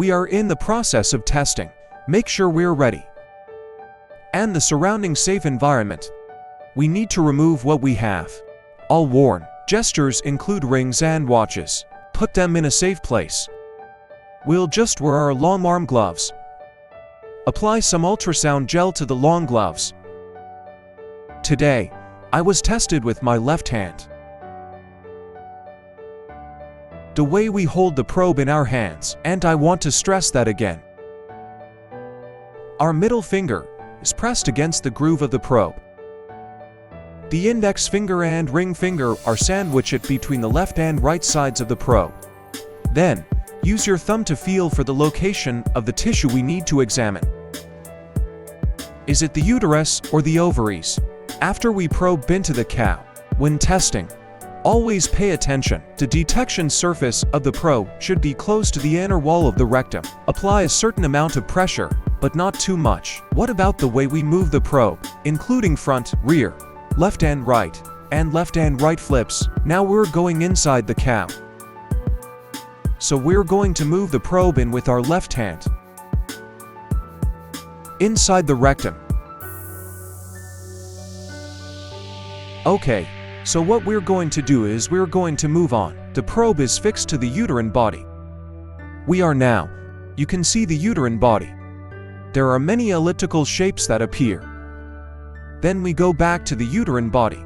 We are in the process of testing. Make sure we're ready. And the surrounding safe environment. We need to remove what we have. All worn gestures include rings and watches. Put them in a safe place. We'll just wear our long arm gloves. Apply some ultrasound gel to the long gloves. Today, I was tested with my left hand. The way we hold the probe in our hands, and I want to stress that again. Our middle finger is pressed against the groove of the probe. The index finger and ring finger are sandwiched between the left and right sides of the probe. Then, use your thumb to feel for the location of the tissue we need to examine. Is it the uterus or the ovaries? After we probe into the cow, when testing, always pay attention. The detection surface of the probe should be close to the inner wall of the rectum. Apply a certain amount of pressure, but not too much. What about the way we move the probe, including front, rear, left and right flips? Now we're going inside the cow. So we're going to move the probe in with our left hand. Inside the rectum. Okay, so what we're going to do is we're going to move on. The probe is fixed to the uterine body. You can see the uterine body. There are many elliptical shapes that appear. Then we go back to the uterine body.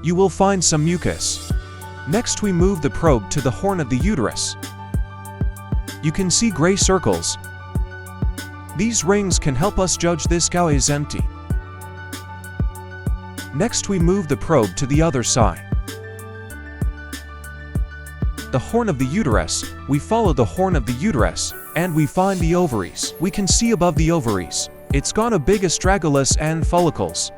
You will find some mucus. Next we move the probe to the horn of the uterus. You can see gray circles. These rings can help us judge this cow is empty. Next we move the probe to the other side. The horn of the uterus, we follow the horn of the uterus, and we find the ovaries. We can see above the ovaries, it's got a big astragalus and follicles.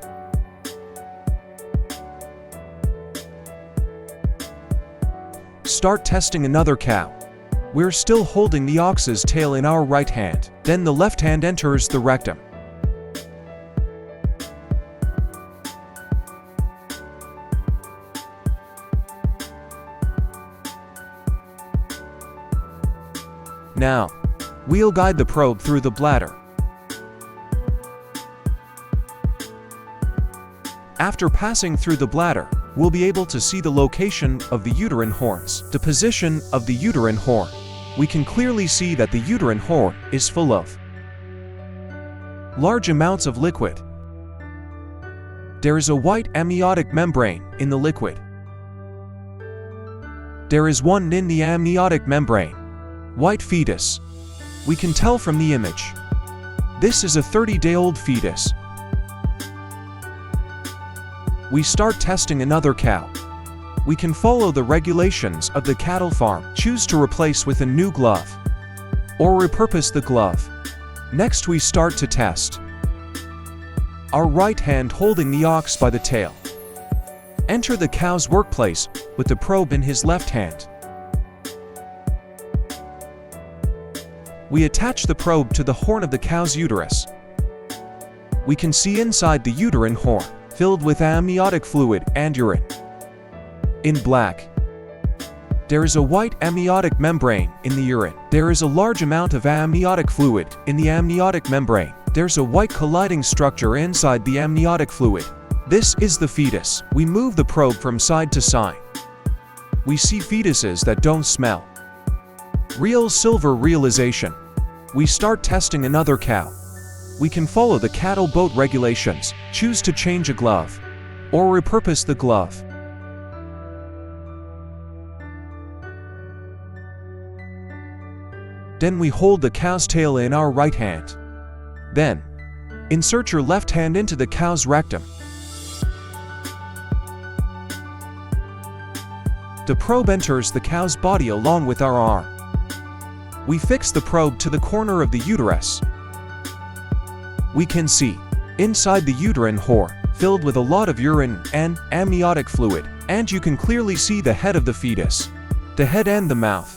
Start testing another cow. We're still holding the ox's tail in our right hand. Then the left hand enters the rectum. Now, we'll guide the probe through the bladder. After passing through the bladder, we'll be able to see the location of the uterine horns. The position of the uterine horn. We can clearly see that the uterine horn is full of large amounts of liquid. There is a white amniotic membrane in the liquid. There is one in the amniotic membrane. White fetus. We can tell from the image. This is a 30-day-old fetus. We start testing another cow. We can follow the regulations of the cattle farm. Choose to replace with a new glove, or repurpose the glove. Next we start to test. Our right hand holding the ox by the tail. Enter the cow's workplace with the probe in his left hand. We attach the probe to the horn of the cow's uterus. We can see inside the uterine horn, filled with amniotic fluid and urine. In black, there is a white amniotic membrane in the urine. There is a large amount of amniotic fluid in the amniotic membrane. There's a white colliding structure inside the amniotic fluid. This is the fetus. We move the probe from side to side. We see fetuses that don't smell. Real silver realization. We start testing another cow. We can follow the cattle boat regulations. Choose to change a glove, or repurpose the glove. Then we hold the cow's tail in our right hand. Then, insert your left hand into the cow's rectum. The probe enters the cow's body along with our arm. We fix the probe to the corner of the uterus. We can see, inside the uterine horn, filled with a lot of urine and amniotic fluid, and you can clearly see the head of the fetus, the head and the mouth.